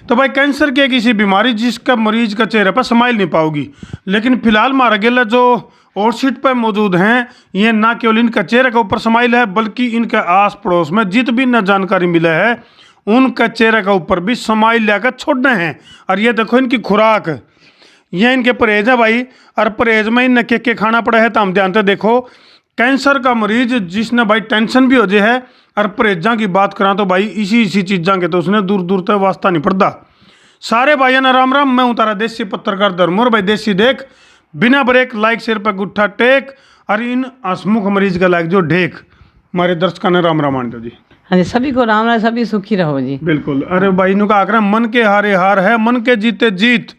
तो भाई कैंसर की एक ऐसी बीमारी जिसका मरीज का चेहरे पर स्माइल नहीं पाओगी, लेकिन फिलहाल मारा गेला जो और सीट पर मौजूद हैं, ये ना केवल इनका चेहरे के ऊपर स्माइल है बल्कि इनके आस पड़ोस में जित भी न जानकारी मिला है उनका चेहरे के ऊपर भी स्माइल लेकर छोड़ना है। और ये देखो इनकी खुराक, ये इनके परहेज है भाई, और परहेज में इन्हें के खाना पड़ा है। तो हम ध्यान से देखो, कैंसर का मरीज जिसने भाई टेंशन भी हो जाए है और परहेजा की बात करा तो भाई इसी चीज़ा के तो उसने दूर दूर तक वास्ता नहीं पड़ता। सारे भाइयों ने राम राम, मैं हूँ तारा देसी पत्रकार धर्मोर भाई देसी देख, बिना ब्रेक लाइक शेयर पर गुट्ठा टेक और इन हसमुख मरीज का लाइक जो ढेक। हमारे दर्शकों ने राम राम आंटो जी। हाँ जी, सभी को राम राम, सभी सुखी रहो जी। बिल्कुल। अरे भाई इनको आकर मन के हारे हार है, मन के जीते जीत।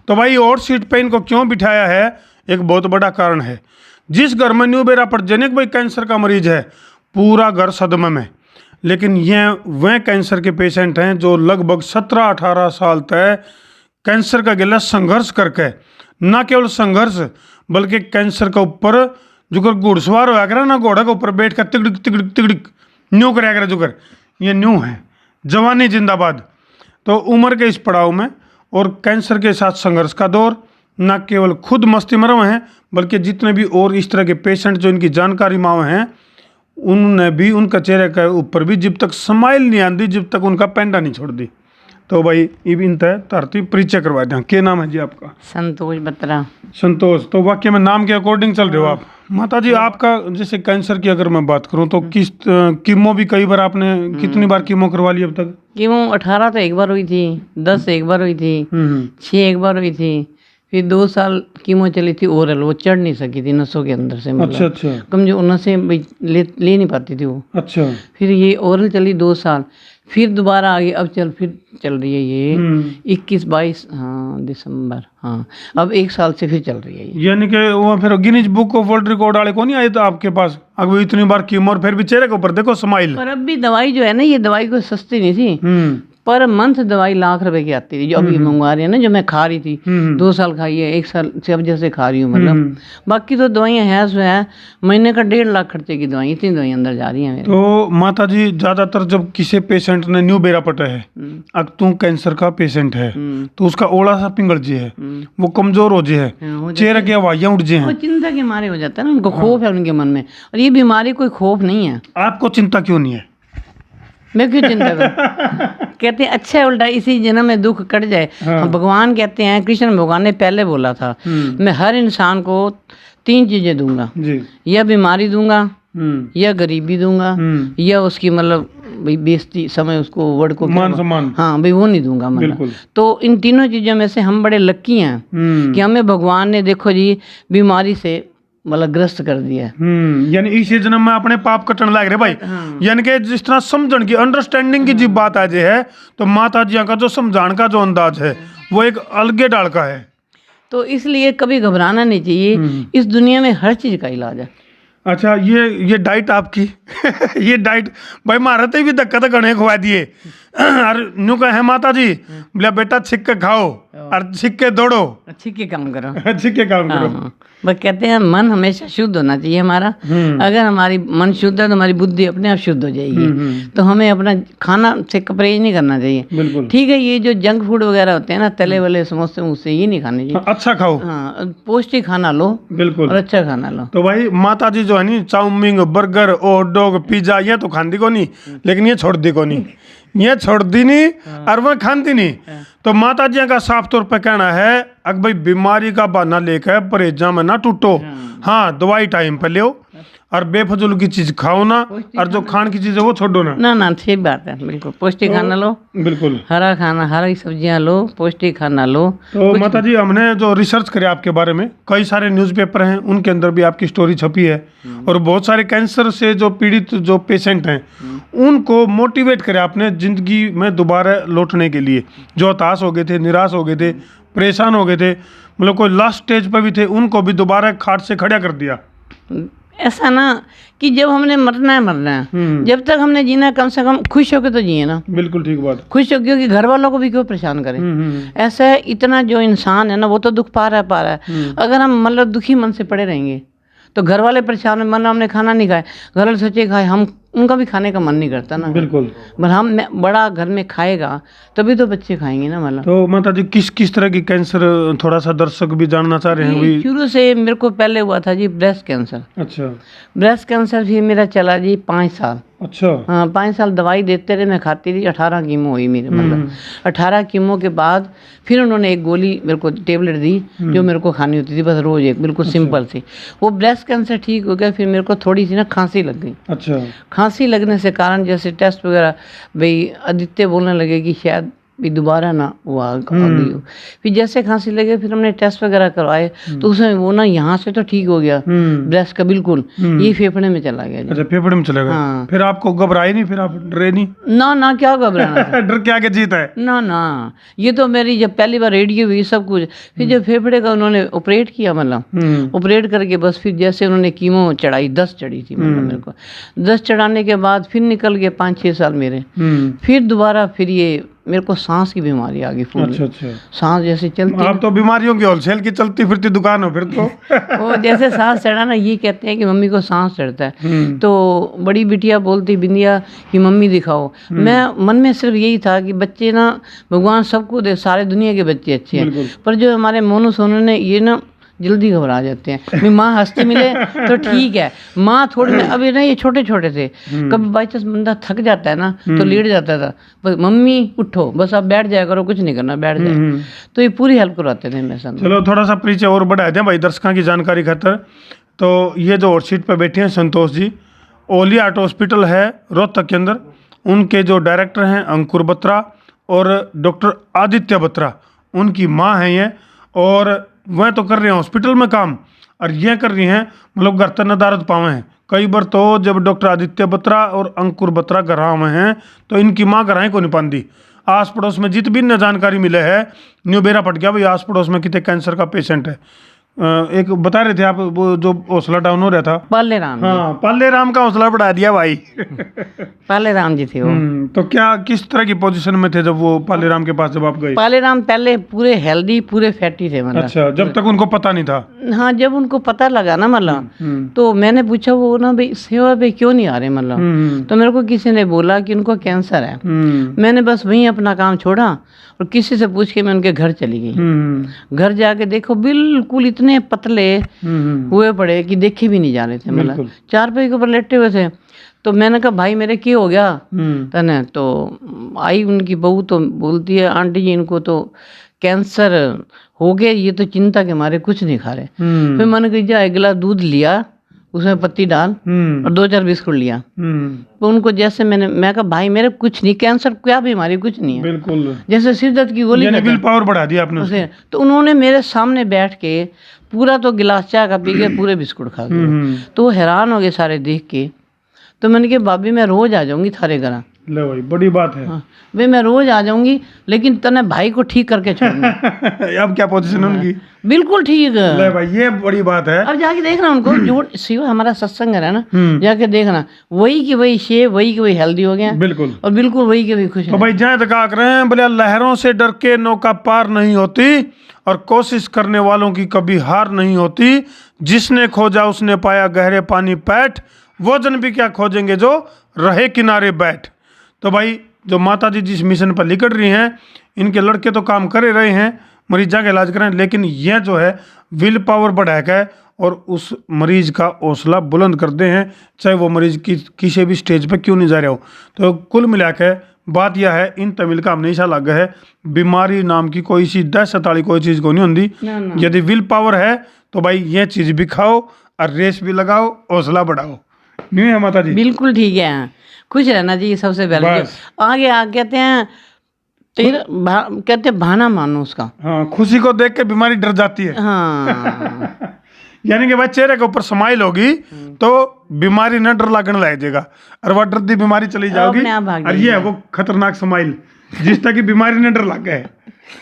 तो भाई और सीट पे इनको क्यों बिठाया है, एक बहुत बड़ा कारण है। जिस घर में न्यू बेरा पर जनिक भाई कैंसर का मरीज है, पूरा घर सदमे में, लेकिन ये वह कैंसर के पेशेंट हैं जो लगभग 17-18 साल तक कैंसर का गिला संघर्ष करके, ना केवल संघर्ष बल्कि कैंसर के ऊपर जुकर घुड़सवार होया करा ना, घोड़ा के ऊपर बैठ कर तिगड़िक तिगड़िक तिगड़िक न्यू कराया करा जुकर, ये न्यू है। जवानी जिंदाबाद। तो उम्र के इस पड़ाव में और कैंसर के साथ संघर्ष का दौर, न केवल खुद मस्ती में रहे हैं बल्कि जितने भी और इस तरह के पेशेंट जो इनकी जानकारी माओ हैं, उन्होंने भी उनका चेहरे के ऊपर भी जब तक स्माइल नहीं आती, जब तक उनका पेंडा नहीं छोड़ दी। तो भाई इन तय धरती परिचय करवा दें। क्या नाम है जी आपका? संतोष बत्रा। संतोष। तो वाक्य में नाम के अकॉर्डिंग चल रहे हो आप। माता जी आपका जैसे कैंसर की अगर मैं बात करूं तो किस कीमो भी कई बार आपने कितनी बार कीमो करवा ली अब तक? कीमो 18 तो एक बार हुई थी, 10 एक बार हुई थी, 6 एक बार हुई थी, फिर 2 साल कीमो चली थी ओरल, वो चढ़ नहीं सकी थी नसों के अंदर से, मतलब अच्छा कमजोर नसें ले नहीं पाती थी वो। अच्छा। फिर ये ओरल चली 2 साल, फिर दोबारा आ गई, अब फिर चल रही है ये 21-22 हाँ दिसंबर, हाँ अब 1 साल से फिर चल रही है ये। यानी कि वो फिर Guinness book of world record वाले को नहीं आए तो आपके पास अब इतनी बार कीमो और फिर भी चेहरे के ऊपर देखो स्माइल। पर अब भी दवाई जो है ना, ये दवाई कोई सस्ती नहीं थी, पर मंथ दवाई लाख रुपए की आती थी जो अभी मंगवा रही है ना, जो मैं खा रही थी 2 साल खाई है, 1 साल से अब जैसे खा रही हूँ, मतलब बाकी तो दवाइयाँ हैं सो है, महीने का 1.5 लाख खर्चे की दवाई, इतनी दवाई अंदर जा रही हैं मेरे। तो माता जी ज्यादातर जब किसी पेशेंट ने न्यू बेरा पटा है, अब तू कैंसर का पेशेंट है तो उसका ओला सा पिंगल जी है, वो कमजोर हो जी है, चेहरे की हवाइयाँ उठ जी वो हैं, चिंता के मारे हो जाता है ना, उनको खौफ है उनके मन में, और ये बीमारी कोई खौफ नहीं है। आपको चिंता क्यों नहीं है? मैं क्यों चिंता करूं? कहते हैं अच्छा है उल्टा इसी जन्म में दुख कट जाए। हम भगवान कहते हैं, कृष्ण भगवान ने पहले बोला था, मैं हर इंसान को 3 चीजें दूंगा जी, या बीमारी दूंगा, या गरीबी दूंगा, या उसकी मतलब बेइज्जती समय उसको वर्ड को मान सम्मान, हाँ भाई वो नहीं दूंगा मतलब। तो इन तीनों चीजों में से हम बड़े लकी हैं कि हमें भगवान ने देखो जी बीमारी से मतलब ग्रस्त कर दिया। यानी इस जन्म में अपने पाप कटन लग रहे भाई। यानी कि जिस तरह समझण की अंडरस्टैंडिंग की जी बात आज है, तो माता जी का जो समझाने का जो अंदाज है वो एक अलगे डाल का है। तो इसलिए कभी घबराना नहीं चाहिए, इस दुनिया में हर चीज का इलाज है। अच्छा ये डाइट आपकी ये डाइट भाई मारा तो भी धक्का तो गणे खुआ दिए और न्यू कहे माता जी बोले बेटा छिक के खाओ और छिक के दौड़ो, छिक के काम करो, छिक के काम करो। बस कहते हैं मन हमेशा शुद्ध होना चाहिए हमारा। अगर हमारी मन शुद्ध है तो हमारी बुद्धि अपने आप शुद्ध हो जाएगी। तो हमें अपना खाना से परहेज नहीं करना चाहिए। ठीक है, ये जो जंक फूड वगैरह होते हैं ना, तले वाले समोसे उससे ये नहीं खाने चाहिए। अच्छा खाओ, हाँ पौष्टिक खाना लो, बिल्कुल, और अच्छा खाना लो। तो भाई माता जी जो है नी chow mein burger hot dog pizza ये तो खाती को नहीं, लेकिन ये छोड़ दी को नहीं, ये छोड़ दी नहीं और वह खाती नहीं। तो माता जी का साफ तौर पर कहना है अगर भाई बीमारी का बहाना लेकर परहेजा में ना टूटो, हाँ दवाई टाइम पर लो और बेफजूल की चीज खाओ ना, और जो खान की चीज है वो छोड़ो ना। ना ठीक बात है, बिल्कुल पौष्टिक खाना लो, बिल्कुल हरा खाना, हरी सब्जियां लो, पौष्टिक खाना लो। तो माता जी हमने जो रिसर्च करे आपके बारे में, कई सारे न्यूज़पेपर हैं उनके अंदर भी आपकी स्टोरी छपी है, और बहुत सारे कैंसर से जो पीड़ित जो पेशेंट हैं उनको मोटिवेट करे आपने जिंदगी में दोबारा लौटने के लिए, जो हताश हो गए थे, निराश हो गए थे, परेशान हो गए थे, मतलब कोई लास्ट स्टेज पर भी थे, उनको भी दोबारा खाट से खड़ा कर दिया। ऐसा ना कि जब हमने मरना है, जब तक हमने जीना है कम से कम खुश होकर तो जिए ना। बिल्कुल ठीक बात, खुश हो, क्योंकि घर वालों को भी क्यों परेशान करें। ऐसा है, इतना जो इंसान है ना वो तो दुख पा रहा है। अगर हम मतलब दुखी मन से पड़े रहेंगे तो घर वाले परेशान है, मन हमने खाना नहीं खाया, घर वाले सोचे खाए, हम उनका भी खाने का मन नहीं करता ना। बिल्कुल। पर हम बड़ा घर में खाएगा तभी तो बच्चे खाएंगे ना। मतलब तो माता जी किस किस तरह की कैंसर, थोड़ा सा दर्शक भी जानना चाह रहे हैं भी। शुरू से मेरे को पहले हुआ था जी ब्रेस्ट कैंसर। अच्छा। ब्रेस्ट कैंसर भी मेरा चला जी 5 साल। अच्छा। हाँ 5 साल दवाई देते रहे, मैं खाती रही। 18 कीमो हुई मेरे, मतलब 18 कीमो के बाद फिर उन्होंने एक गोली मेरे को टेबलेट दी जो मेरे को खानी होती थी बस रोज, एक बिल्कुल सिंपल सी। वो ब्रेस्ट कैंसर ठीक हो गया, फिर मेरे को थोड़ी सी ना खांसी लग गई। अच्छा। खांसी लगने से कारण जैसे टेस्ट वगैरह, भाई आदित्य बोलने लगे कि शायद भी दोबारा ना वो आ गई हो। फिर जैसे खांसी लगे फिर हमने टेस्ट वगैरह करवाए तो उसमें वो ना यहाँ से तो ठीक हो गया ब्रेस्ट का बिल्कुल, ये फेफड़े में चला गया जी। अच्छा, फेफड़े में चला गया। हाँ। फिर आपको घबराए नहीं, फिर आप डरे नहीं? ना क्या घबराना था। डर के आगे जीत है। ना ये तो मेरी जब पहली बार रेडियो हुई सब कुछ, फिर जब फेफड़े का उन्होंने ऑपरेट किया, मतलब ऑपरेट करके बस फिर जैसे उन्होंने कीमो चढ़ाई 10 चढ़ी थी, मतलब मेरे को 10 चढ़ाने के बाद फिर निकल गए 5-6 साल मेरे। फिर दोबारा फिर ये मेरे को सांस की बीमारी आ गई। अच्छा अच्छा। सांस जैसे चलती, आप तो बीमारियों की होलसेल की चलती फिरती दुकान हो फिर तो। वो जैसे सांस चढ़ा ना, ये कहते हैं कि मम्मी को सांस चढ़ता है। तो बड़ी बिटिया बोलती बिंदिया कि मम्मी दिखाओ। मैं मन में सिर्फ यही था कि बच्चे ना भगवान सबको दे, सारे दुनिया के बच्चे अच्छे हैं, पर जो हमारे मोनू सोनू ने ये ना जल्दी घबरा जाते हैं। मैं माँ हंसती मिले तो ठीक है, माँ थोड़ी में अभी ना ये छोटे छोटे थे, कभी बाई चांस बंदा थक जाता है ना तो लेट जाता था, बस मम्मी उठो, बस आप बैठ जाया करो, कुछ नहीं करना, बैठ जाए। तो ये पूरी हेल्प करवाते थे मेरे साथ। चलो थोड़ा सा परिचय और बढ़ा दें भाई दर्शकों की जानकारी खातर। तो ये जो हॉट सीट पर बैठे हैं संतोष जी, ओली आर्ट हॉस्पिटल है रोहतक के अंदर, उनके जो डायरेक्टर हैं अंकुर बत्रा और डॉक्टर आदित्य बत्रा, उनकी माँ हैं ये, और वह तो कर रहे हैं हॉस्पिटल में काम, और ये कर रही हैं मतलब घर तक नदारत पावे हैं। कई बार तो जब डॉक्टर आदित्य बत्रा और अंकुर बत्रा घर में हैं तो इनकी माँ घर को नहीं पाती। आस पड़ोस में जित भी न जानकारी मिले है न्यू बेरा पट गया भाई, आस पड़ोस में कितने कैंसर का पेशेंट है। एक बता रहे थे आप वो जो हौसला डाउन हो रहा था, पाले राम। हाँ पाले राम का हौसला बढ़ा दिया भाई। पाले राम जी थे वो। तो क्या किस तरह की पोजीशन में थे जब वो पाले राम के पास जब आप गए? पाले राम पहले पूरे हेल्दी पूरे फैटी थे, मतलब। अच्छा, जब तक उनको पता नहीं था? हाँ जब उनको पता लगा ना, मतलब तो मैंने पूछा वो ना भाई सेवा पे क्यों नहीं आ रहे, मतलब तो मेरे को किसी ने बोला कि उनको कैंसर है। मैंने बस वहीं अपना काम छोड़ा और किसी से पूछ के मैं उनके घर चली गई। घर जाके देखो बिल्कुल इतने पतले हुए पड़े कि देखे भी नहीं जा रहे थे, मतलब चारपाई के ऊपर लेटे हुए थे। तो मैंने कहा भाई मेरे क्या हो गया तने? तो आई उनकी बहू तो बोलती है आंटी जी इनको तो कैंसर हो गया, ये तो चिंता के मारे कुछ नहीं खा रहे। फिर मैंने कहा जा एक गिलास दूध लिया, उसमें पत्ती डाल और 2-4 बिस्कुट लिया। तो उनको जैसे मैं कहा भाई मेरे कुछ नहीं, कैंसर क्या बीमारी कुछ नहीं है, बिल्कुल जैसे सिर दर्द की गोली, विल पावर बढ़ा दिया आपने उसे। तो उन्होंने मेरे सामने बैठ के पूरा तो गिलास चाय का पी के पूरे बिस्कुट खा गए। तो वो हैरान हो गए सारे देख के। तो मैंने कहा भाभी मैं रोज आ जाऊंगी थारे घर। ले भाई बड़ी बात है। हाँ भाई मैं रोज आ जाऊंगी, लेकिन तने भाई को ठीक करके छोड़ना। अब क्या पोजीशन उनकी? बिल्कुल ठीक है। ले भाई ये बड़ी बात है। अब जाके देखना उनको, जो शिव हमारा सत्संग है ना, जाके देखना वही की वही शेव, वही की वही हेल्दी हो गया, बिल्कुल, और बिल्कुल वही के वही खुश। तो भाई जहाँ तक आक रहे हैं बोले लहरों से डर के नौका पार नहीं होती, और कोशिश करने वालों की कभी हार नहीं होती। जिसने खोजा उसने पाया गहरे पानी पैठ, वो जन भी क्या खोजेंगे जो रहे किनारे बैठ। तो भाई जो माता जी जिस मिशन पर निकल रही हैं, इनके लड़के तो काम कर रहे हैं मरीजा का इलाज करें, लेकिन यह जो है विल पावर बढ़ा के और उस मरीज का हौसला बुलंद करते हैं, चाहे वो मरीज किसी भी स्टेज पर क्यों नहीं जा रहा हो। तो कुल मिला के बात यह है, इन तमिल का हमने ऐसा लगा है बीमारी नाम की कोई सी दहशत वाली कोई चीज़ को नहीं होती। यदि विल पावर है तो भाई ये चीज़ भी खाओ और रेस भी लगाओ, हौसला बढ़ाओ। नहीं है माता जी? बिल्कुल ठीक है, खुश रहना चाहिए सबसे पहले। आगे कहते हैं कहते हैं बहाना मानो उसका। हाँ, खुशी को देख के बीमारी डर जाती है। हाँ यानी कि भाई चेहरे के ऊपर स्माइल होगी तो बीमारी न डर लगने लग जाएगा, और वह डरती बीमारी चली जाओगी। और ये है वो खतरनाक स्माइल जिस तक की बीमारी न डर लग गए।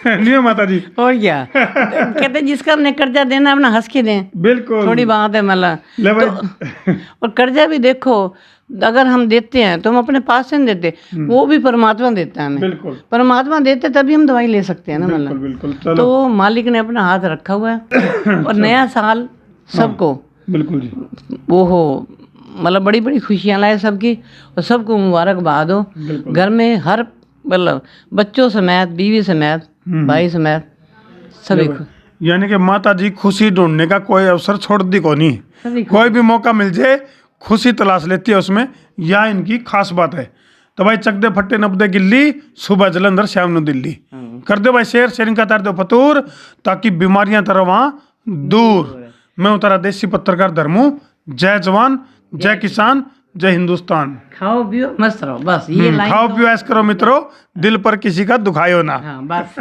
नहीं है माता जी? और क्या कहते हैं जिसका हमने कर्जा देना अपना हंस के दें। बिल्कुल थोड़ी बात है मतलब। तो, और कर्जा भी देखो अगर हम देते हैं तो हम अपने पास से नहीं देते, वो भी परमात्मा देता है हमें। बिल्कुल परमात्मा देते तभी हम दवाई ले सकते हैं ना, मतलब। बिल्कुल। तो मालिक ने अपना हाथ रखा हुआ है। और नया साल सबको बिल्कुल जी वो हो मतलब बड़ी बड़ी खुशियाँ लाए सबकी, और सबको मुबारकबाद हो। घर में हर मतलब बच्चों समेत, बीवी समेत, भाई समेत सभी को। यानी कि माता जी खुशी ढूंढने का कोई अवसर छोड़ दी को नहीं, सभी को। कोई भी मौका मिल जाए खुशी तलाश लेती है उसमें, या इनकी खास बात है। तो भाई चक दे फट्टे नपदे गिल्ली, सुबह जलंधर शाम नु दिल्ली। कर दो भाई शेयरिंग का तार दो फतूर, ताकि बीमारियां तरह वहां दूर। मैं हूं तारा देसी पत्रकार धर्मू। जय जवान, जय किसान, जय हिंदुस्तान। खाओ पियो मस्त रहो, बस ये लाइन खाओ पियो ऐश करो मित्रों, दिल पर किसी का दुखायो ना। हाँ बस।